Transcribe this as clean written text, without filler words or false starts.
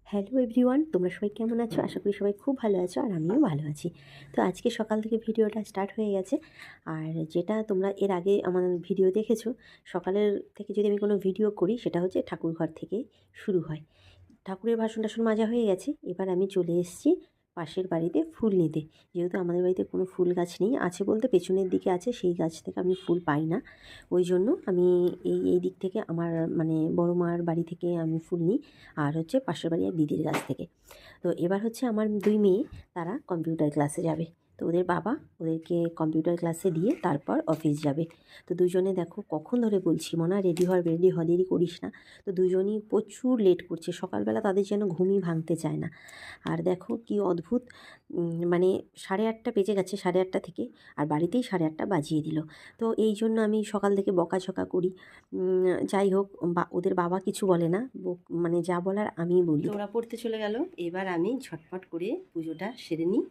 Hello everyone, তোমরা সবাই কেমন আছো? আশা করি সবাই খুব ভালো আছো আর আমিও ভালো আছি। তো আজকে সকাল থেকে ভিডিওটা স্টার্ট হয়ে গেছে। আর যেটা তোমরা এর আগে আমার ভিডিও দেখেছো, সকালের থেকে যদি আমি কোনো ভিডিও করি সেটা হচ্ছে ঠাকুরঘর থেকে শুরু হয়। ঠাকুরের বাসন টাসন মাজা হয়ে গেছে, এবার আমি চলে এসেছি পাশের বাড়িতে ফুল নিতে। যেহেতু আমাদের বাড়িতে কোনো ফুল গাছ নেই, আছে বলতে পেছনের দিকে আছে, সেই গাছ থেকে আমি ফুল পাই না। ওই জন্য আমি এই দিক থেকে আমার মানে বড় মার বাড়ি থেকে আমি ফুল নিই, আর হচ্ছে পাশের বাড়ি এক দিদির গাছ থেকে। তো এবার হচ্ছে আমার দুই মেয়ে, তারা কম্পিউটার ক্লাসে যাবে। তো ওদের বাবা ওদেরকে কম্পিউটার ক্লাসে দিয়ে তারপর অফিস যাবে। তো দুজনে দেখো কখন ধরে বলছি, মনা রেডি হ রেডি হ, দেরি করিস না। তো দুজনই প্রচুর লেট করছে, সকালবেলা তাদের যেন ঘুমই ভাঙতে চায় না। আর দেখো কি অদ্ভুত, মানে 8:30 বেজে গেছে, 8:30 থেকে আর বাড়িতেই 8:30 বাজিয়ে দিল। তো এই জন্য আমি সকাল থেকে বকাঝকা করি। যাই হোক, ওদের বাবা কিছু বলে না, মানে যা বলার আমিই বলি। তো ওরা পড়তে চলে গেল, এবার আমি ঝটপট করে পুজোটা সেরে নিই,